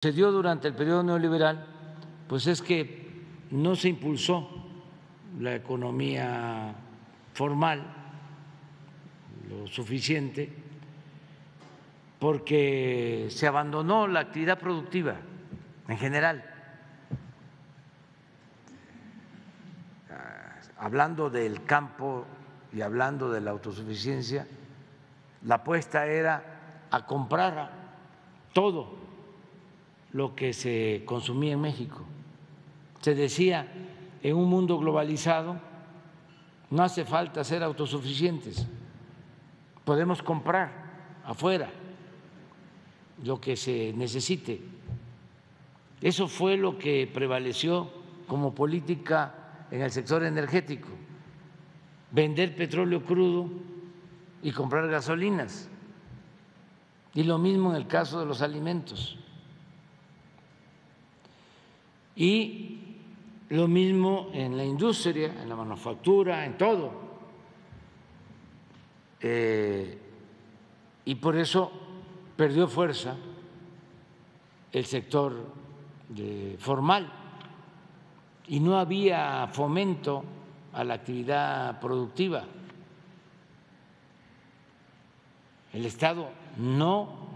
Se dio durante el periodo neoliberal, pues es que no se impulsó la economía formal lo suficiente porque se abandonó la actividad productiva en general. Hablando del campo y hablando de la autosuficiencia, la apuesta era a comprar todo lo que se consumía en México. Se decía, en un mundo globalizado no hace falta ser autosuficientes, podemos comprar afuera lo que se necesite. Eso fue lo que prevaleció como política en el sector energético, vender petróleo crudo y comprar gasolinas. Y lo mismo en el caso de los alimentos. Y lo mismo en la industria, en la manufactura, en todo. Y por eso perdió fuerza el sector formal y no había fomento a la actividad productiva. El Estado no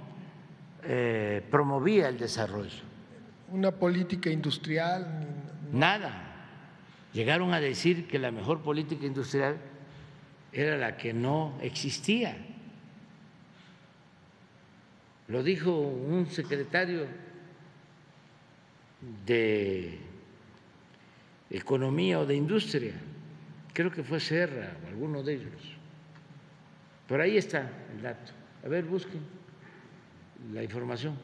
promovía el desarrollo. Una política industrial. Nada. Llegaron a decir que la mejor política industrial era la que no existía. Lo dijo un secretario de Economía o de Industria, creo que fue Serra o alguno de ellos. Por ahí está el dato. A ver, busquen la información.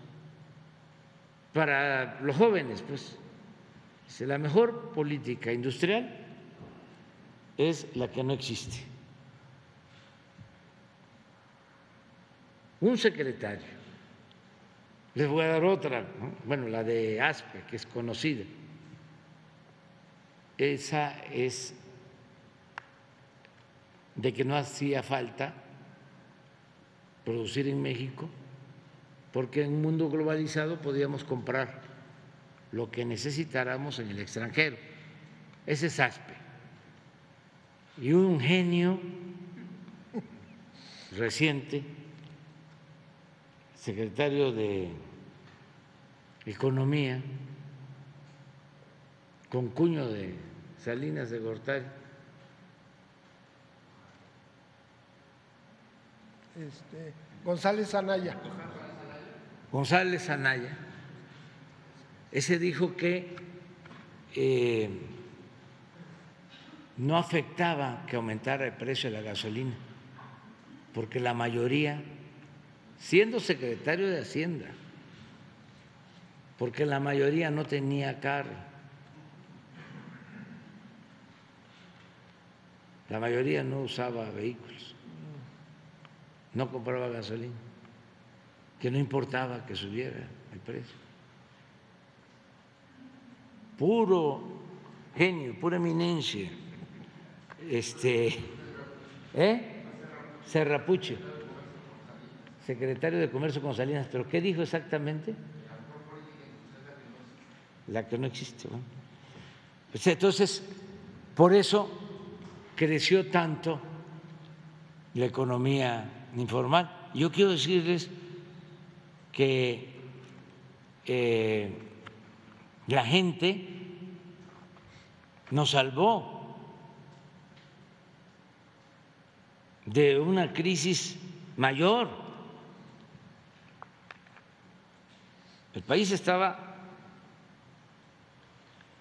Para los jóvenes, pues, la mejor política industrial es la que no existe. Un secretario. Les voy a dar otra, ¿no? Bueno, la de ASPE, que es conocida. Esa es de que no hacía falta producir en México, porque en un mundo globalizado podíamos comprar lo que necesitáramos en el extranjero. Ese es ASPE. Y un genio reciente, secretario de Economía, con cuño de Salinas de Gortari, González Anaya. González Anaya, ese dijo que no afectaba que aumentara el precio de la gasolina, porque la mayoría, siendo secretario de Hacienda, porque la mayoría no tenía carro, la mayoría no usaba vehículos, no compraba gasolina, que no importaba que subiera el precio. Puro genio, pura eminencia. Serrapuche, secretario de Comercio con Salinas, pero ¿qué dijo exactamente? La que no existe. ¿No? Pues entonces, por eso creció tanto la economía informal. Yo quiero decirles que la gente nos salvó de una crisis mayor. El país estaba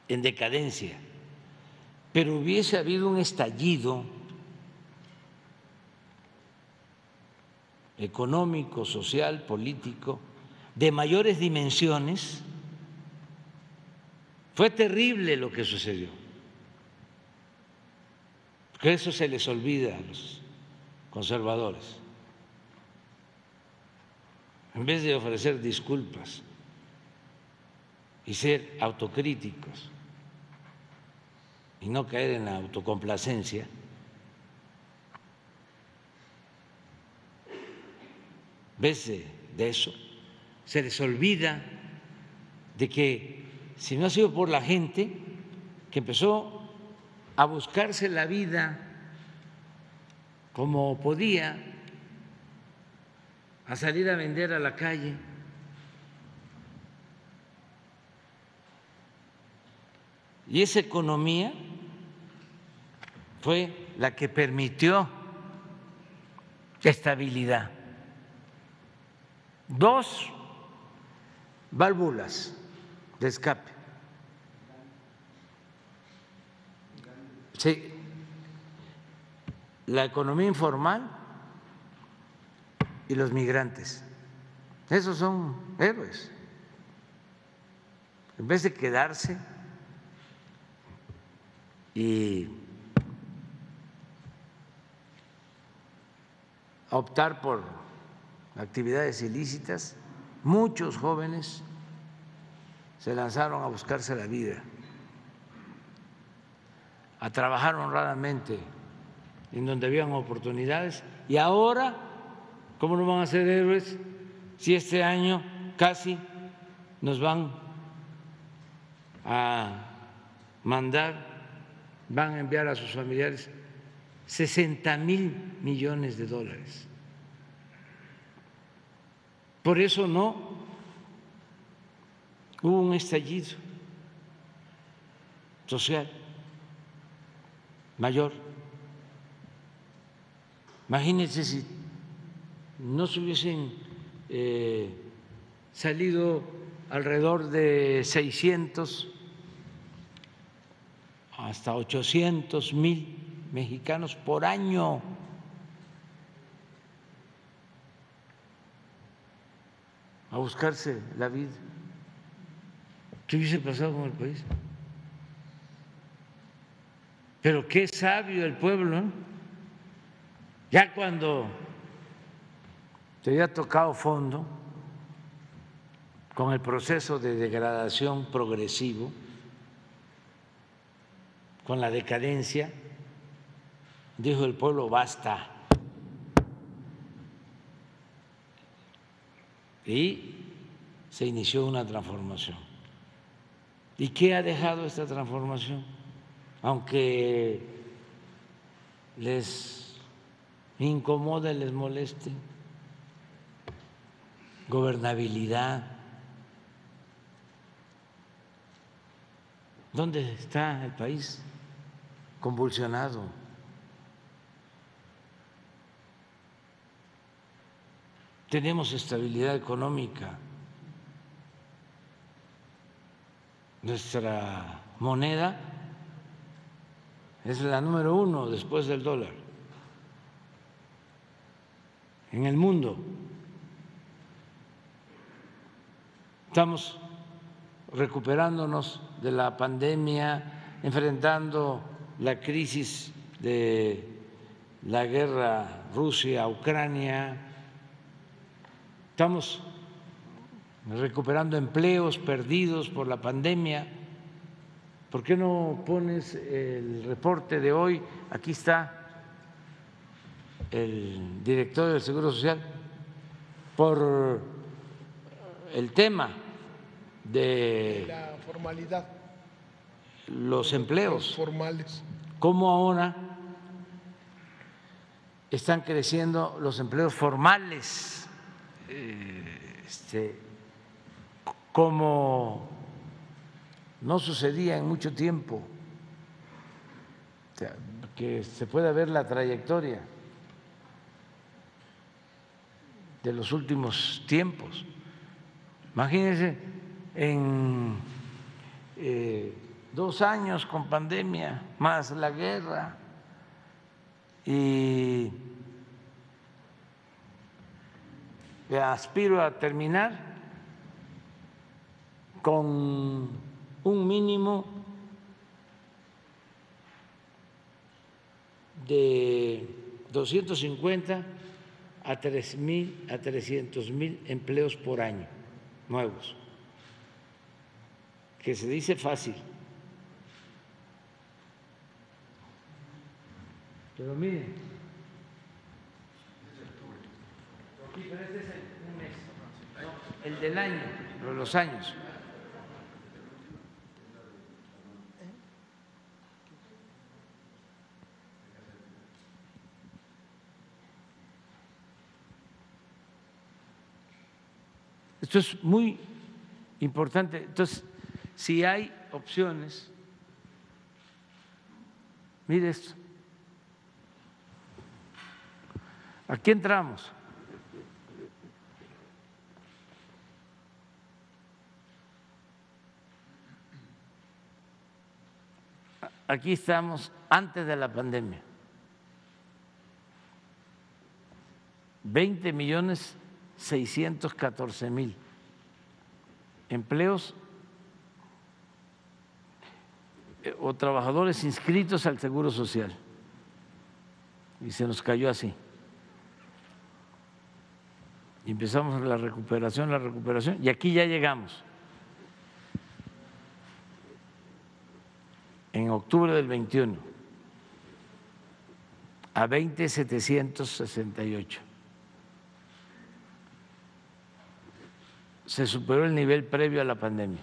en decadencia, pero hubiese habido un estallido económico, social, político, de mayores dimensiones. Fue terrible lo que sucedió, porque eso se les olvida a los conservadores. En vez de ofrecer disculpas y ser autocríticos y no caer en la autocomplacencia, en vez de eso, se les olvida de que si no ha sido por la gente que empezó a buscarse la vida como podía, a salir a vender a la calle, y esa economía fue la que permitió estabilidad. Dos válvulas de escape. Sí, la economía informal y los migrantes. Esos son héroes. En vez de quedarse y optar por actividades ilícitas, muchos jóvenes se lanzaron a buscarse la vida, a trabajar honradamente en donde habían oportunidades, y ahora, ¿cómo no van a ser héroes si este año casi nos van a mandar, van a enviar a sus familiares 60,000 millones de dólares? Por eso no hubo un estallido social mayor. Imagínense si no se hubiesen salido alrededor de 600 hasta 800,000 mexicanos por año a buscarse la vida. ¿Qué hubiese pasado con el país? Pero qué sabio el pueblo, ¿no? Ya cuando te había tocado fondo con el proceso de degradación progresivo, con la decadencia, dijo el pueblo: basta. Y se inició una transformación. ¿Y qué ha dejado esta transformación? Aunque les incomode, les moleste: gobernabilidad. ¿Dónde está el país? Convulsionado. Tenemos estabilidad económica. Nuestra moneda es la número 1 después del dólar en el mundo. Estamos recuperándonos de la pandemia, enfrentando la crisis de la guerra Rusia-Ucrania, estamos recuperando empleos perdidos por la pandemia. ¿Por qué no pones el reporte de hoy? Aquí está el director del Seguro Social por el tema de la formalidad, los empleos formales. Cómo ahora están creciendo los empleos formales, como no sucedía en mucho tiempo. O sea, que se pueda ver la trayectoria de los últimos tiempos. Imagínense, en 2 años con pandemia, más la guerra, y aspiro a terminar con un mínimo de 250 a 300,000 empleos por año nuevos, que se dice fácil, pero miren, pero este es un mes, no, el del año, los años. Esto es muy importante. Entonces, si hay opciones, mire esto. Aquí entramos. Aquí estamos antes de la pandemia. 20.614.000 empleos o trabajadores inscritos al Seguro Social. Y se nos cayó así. Y empezamos la recuperación, y aquí ya llegamos. En octubre del 21 a 20.768. Se superó el nivel previo a la pandemia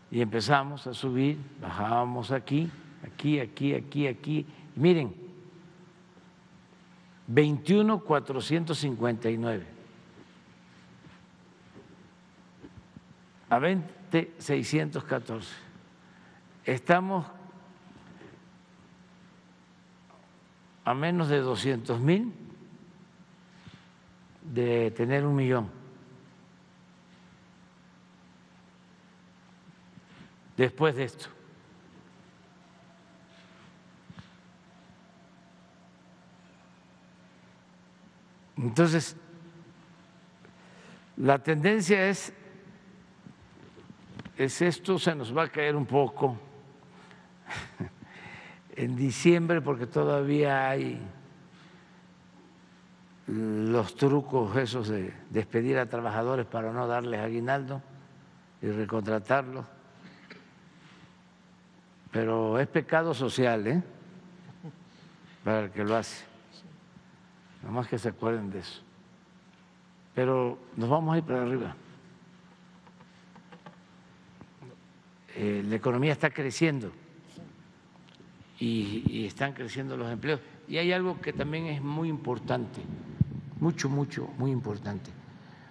y empezamos a subir, bajábamos aquí. Y miren, 21.459 a 20.614. Estamos a menos de 200,000 de tener 1,000,000. Después de esto. Entonces, la tendencia es esto, se nos va a caer un poco en diciembre porque todavía hay los trucos esos de despedir a trabajadores para no darles aguinaldo y recontratarlos. Pero es pecado social, para el que lo hace. Nada más que se acuerden de eso. Pero nos vamos a ir para arriba. La economía está creciendo y están creciendo los empleos. Y hay algo que también es muy importante, muy importante.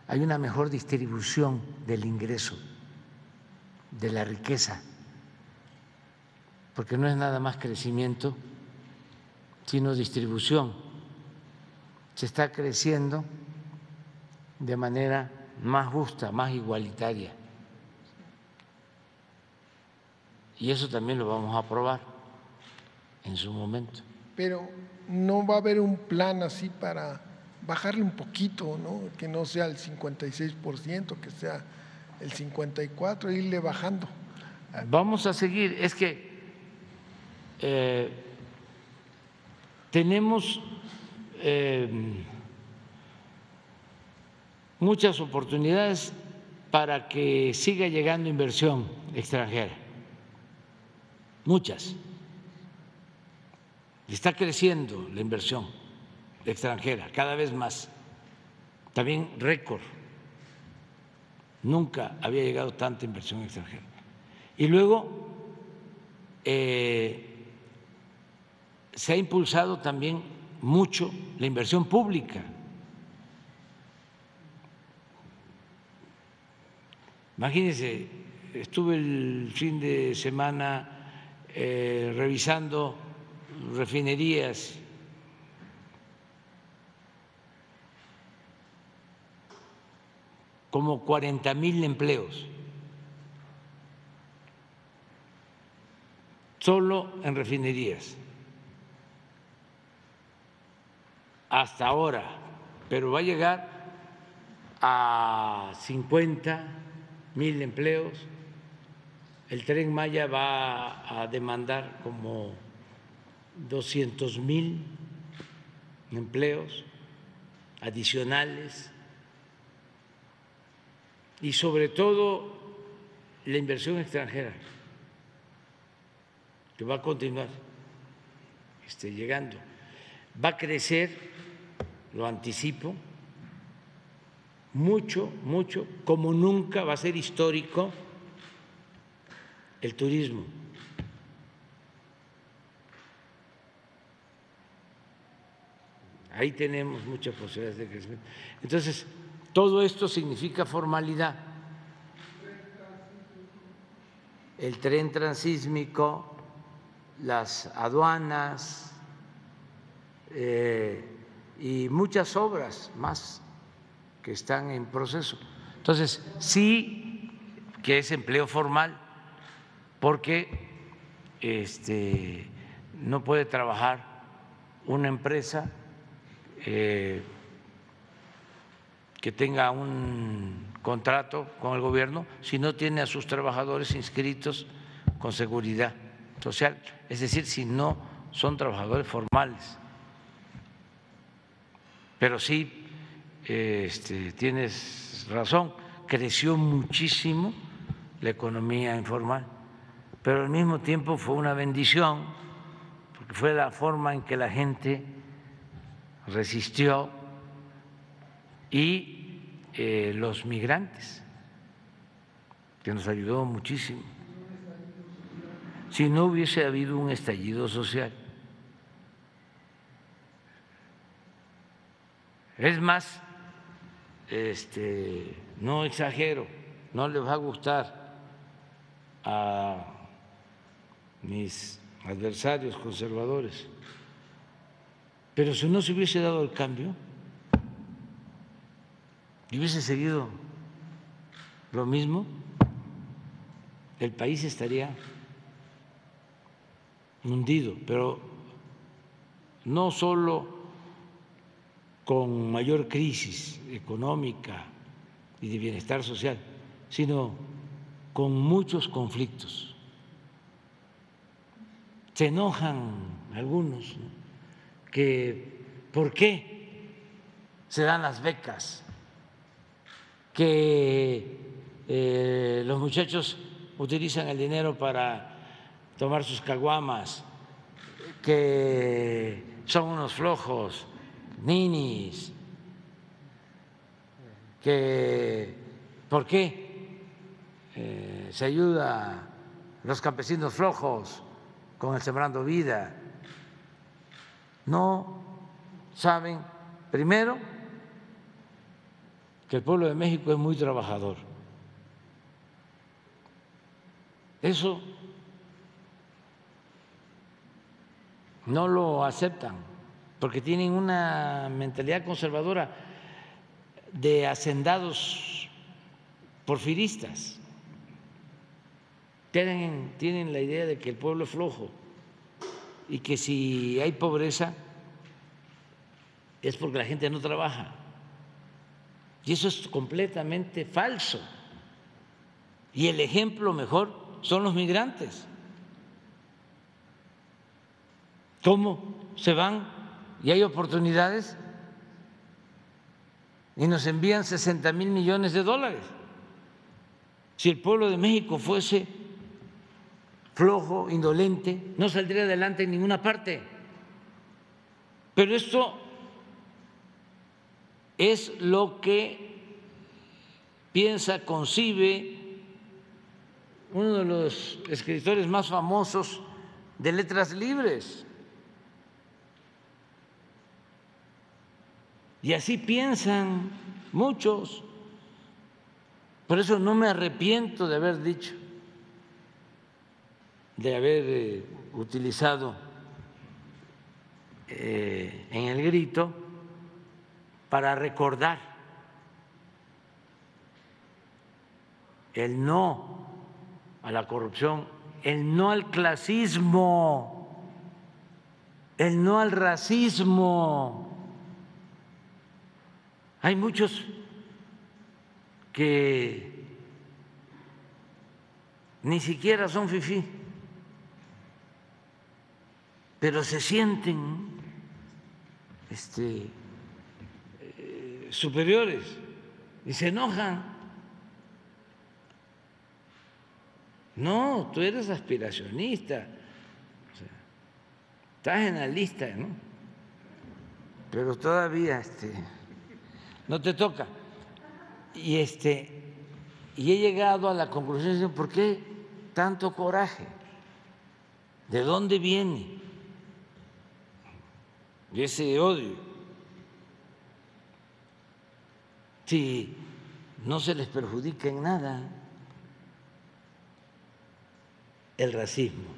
Hay una mejor distribución del ingreso, de la riqueza, porque no es nada más crecimiento, sino distribución. Se está creciendo de manera más justa, más igualitaria. Y eso también lo vamos a aprobar en su momento. Pero no va a haber un plan así para bajarle un poquito, ¿no? Que no sea el 56%, que sea el 54%, irle bajando. Vamos a seguir. Es que tenemos muchas oportunidades para que siga llegando inversión extranjera, muchas. Está creciendo la inversión extranjera cada vez más, también récord. Nunca había llegado tanta inversión extranjera. Y luego se ha impulsado también mucho la inversión pública. Imagínense, estuve el fin de semana revisando refinerías. Como 40,000 empleos solo en refinerías hasta ahora, pero va a llegar a 50,000 empleos. El Tren Maya va a demandar como 200,000 empleos adicionales. Y sobre todo la inversión extranjera, que va a continuar llegando. Va a crecer, lo anticipo, mucho, como nunca. Va a ser histórico el turismo. Ahí tenemos muchas posibilidades de crecimiento. Entonces, todo esto significa formalidad. El tren transísmico, las aduanas y muchas obras más que están en proceso. Entonces, sí que es empleo formal, porque no puede trabajar una empresa que tenga un contrato con el gobierno si no tiene a sus trabajadores inscritos con seguridad social, es decir, si no son trabajadores formales. Pero sí, tienes razón, creció muchísimo la economía informal, pero al mismo tiempo fue una bendición, porque fue la forma en que la gente resistió y los migrantes, que nos ayudó muchísimo. Si no hubiese habido un estallido social. Es más, no exagero, no les va a gustar a mis adversarios conservadores, pero si no se hubiese dado el cambio y hubiese seguido lo mismo, el país estaría hundido, pero no solo con mayor crisis económica y de bienestar social, sino con muchos conflictos. Se enojan algunos, ¿no?, que ¿por qué se dan las becas? Que los muchachos utilizan el dinero para tomar sus caguamas, que son unos flojos, ninis, que ¿por qué se ayuda a los campesinos flojos con el Sembrando Vida? No saben, primero, que el pueblo de México es muy trabajador. Eso no lo aceptan porque tienen una mentalidad conservadora de hacendados porfiristas. Tienen la idea de que el pueblo es flojo y que si hay pobreza es porque la gente no trabaja. Y eso es completamente falso. Y el ejemplo mejor son los migrantes. ¿Cómo se van y hay oportunidades y nos envían 60,000 millones de dólares? Si el pueblo de México fuese flojo, indolente, no saldría adelante en ninguna parte. Pero esto es lo que piensa, concibe uno de los escritores más famosos de letras libres. Y así piensan muchos. Por eso no me arrepiento de haber dicho, de haber utilizado en el grito para recordar el no a la corrupción, el no al clasismo, el no al racismo. Hay muchos que ni siquiera son fifí, pero se sienten superiores y se enojan. No, tú eres aspiracionista, o sea, estás en la lista, ¿no? Pero todavía no te toca. Y he llegado a la conclusión de ¿por qué tanto coraje? ¿De dónde viene? Y ese odio. si no se les perjudica en nada el racismo.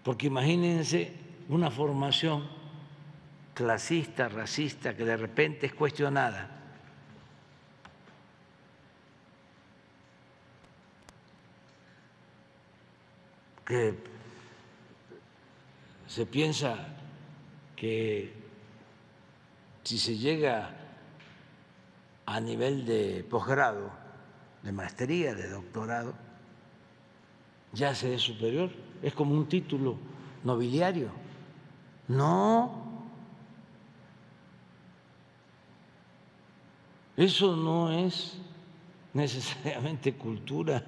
Porque imagínense una formación clasista, racista, que de repente es cuestionada. Que se piensa que si se llega a nivel de posgrado, de maestría, de doctorado, ya se es superior, es como un título nobiliario. No, eso no es necesariamente cultura.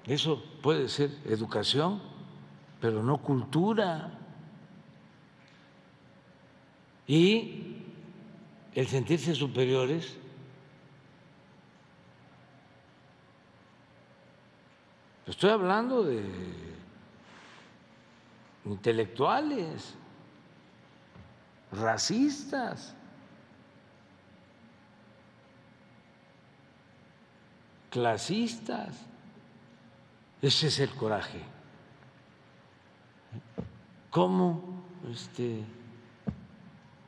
Eso puede ser educación, pero no cultura. Y el sentirse superiores estoy hablando de intelectuales, racistas, clasistas. Ese es el coraje. ¿Cómo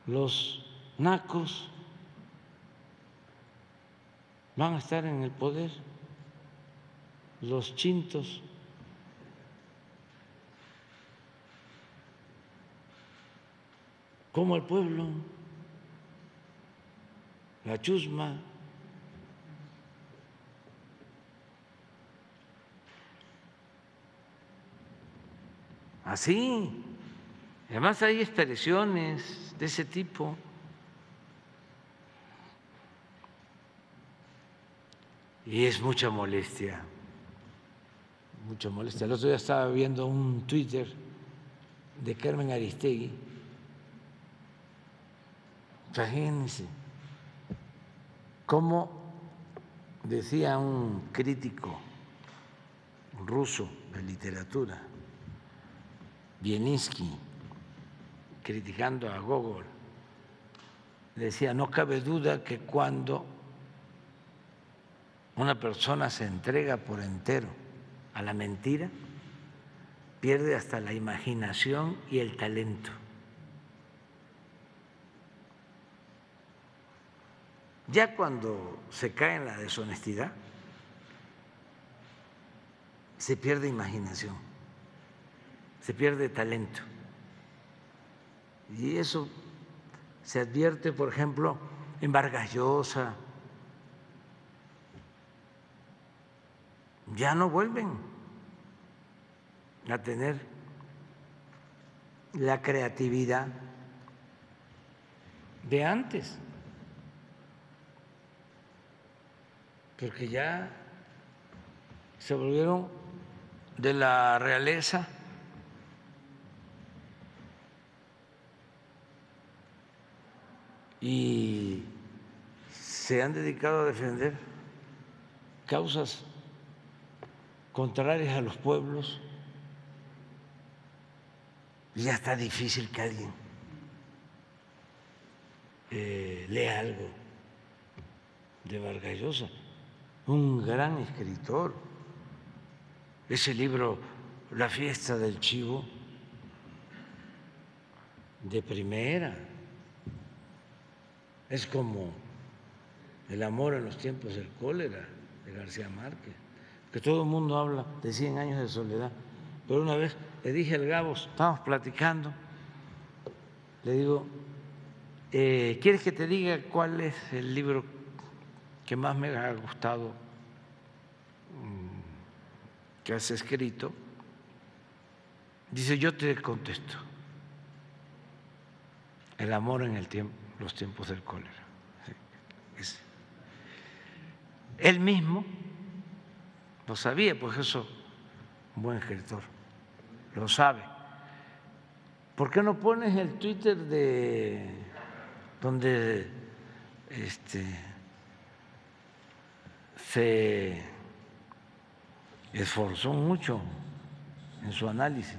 los nacos van a estar en el poder? Los chintos. ¿Cómo el pueblo? La chusma. Así. Además hay expresiones de ese tipo. Y es mucha molestia. Mucha molestia. El otro día estaba viendo un Twitter de Carmen Aristegui. Imagínense cómo decía un crítico ruso de literatura, Bielinsky, criticando a Gogol, decía: no cabe duda que cuando una persona se entrega por entero a la mentira, pierde hasta la imaginación y el talento. Ya cuando se cae en la deshonestidad, se pierde imaginación, se pierde talento. Y eso se advierte, por ejemplo, en Vargas Llosa. Ya no vuelven a tener la creatividad de antes, porque ya se volvieron de la realeza y se han dedicado a defender causas contrarias a los pueblos. Y ya está difícil que alguien lea algo de Vargas Llosa, un gran escritor. Ese libro, La fiesta del chivo, de primera. Es como El amor en los tiempos del cólera, de García Márquez, que todo el mundo habla de 100 años de soledad. Pero una vez le dije al Gabo, estábamos platicando, le digo: ¿quieres que te diga cuál es el libro que más me ha gustado que has escrito? Dice: yo te contesto, El amor en los tiempos del cólera. Sí, él mismo lo sabía, pues eso, un buen escritor, lo sabe. ¿Por qué no pones el Twitter de donde se esforzó mucho en su análisis?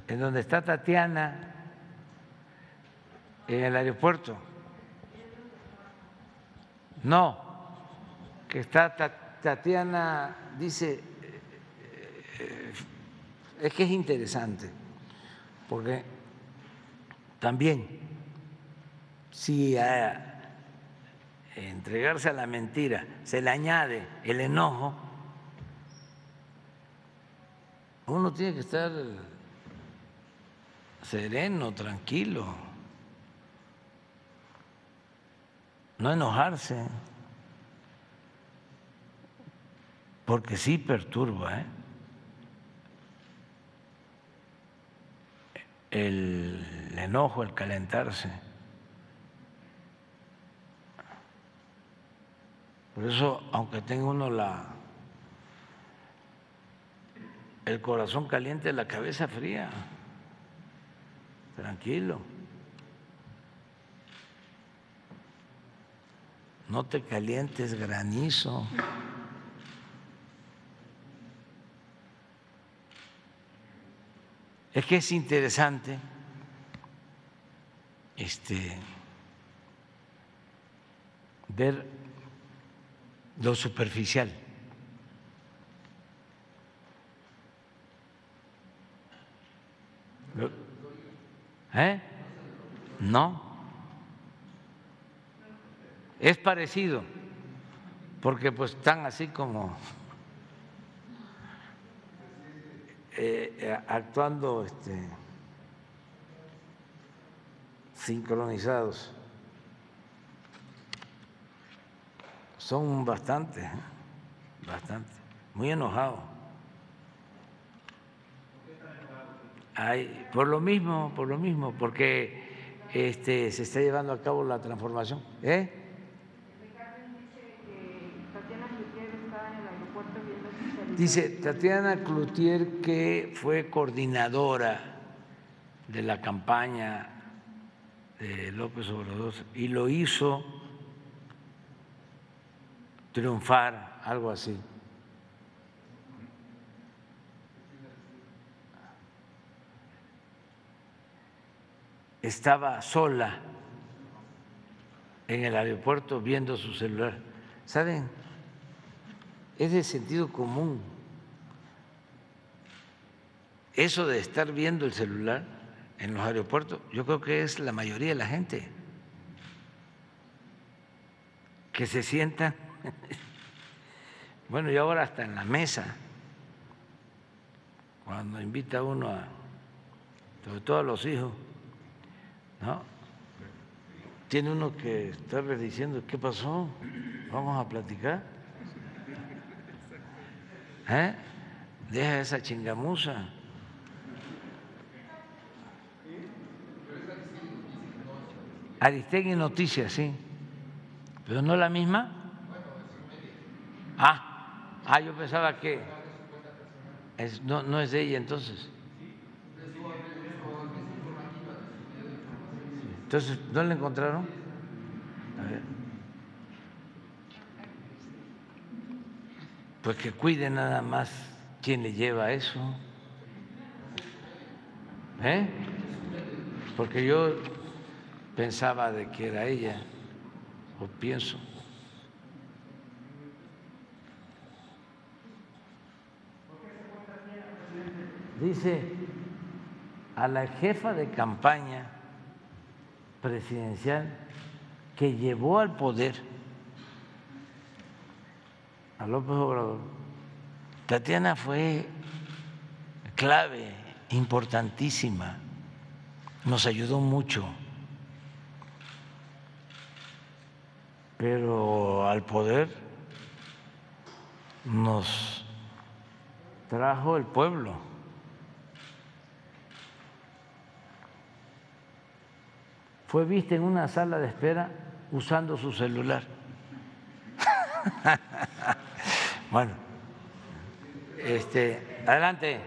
en donde está Tatiana, en el aeropuerto. No, que está Tatiana, dice, es que es interesante, porque también si a entregarse a la mentira se le añade el enojo, uno tiene que estar sereno, tranquilo, no enojarse, porque sí perturba, el enojo, el calentarse. Por eso, aunque tenga uno el corazón caliente, la cabeza fría, tranquilo. No te calientes, granizo. Es que es interesante ver lo superficial. No, es parecido, porque pues están así como actuando sincronizados. Son bastante, muy enojados. Por lo mismo, porque se está llevando a cabo la transformación. Dice Tatiana Cloutier, que fue coordinadora de la campaña de López Obrador y lo hizo triunfar, algo así. Estaba sola en el aeropuerto viendo su celular. ¿Saben? Es de sentido común. Eso de estar viendo el celular en los aeropuertos, yo creo que es la mayoría de la gente que se sienta, bueno, y ahora hasta en la mesa, cuando invita uno sobre todo a los hijos, ¿no? Tiene uno que estarles diciendo, ¿qué pasó? Vamos a platicar. Deja esa chingamuza. Aristegui Noticias, sí, pero no la misma. Yo pensaba que no es de ella, entonces. Entonces, ¿no la encontraron? A ver. Pues que cuide nada más quién le lleva eso. Porque yo pensaba de que era ella, o pienso. Dice, a la jefa de campaña presidencial que llevó al poder a López Obrador, Tatiana fue clave, importantísima, nos ayudó mucho, pero al poder nos trajo el pueblo. Fue vista en una sala de espera usando su celular. Bueno, adelante.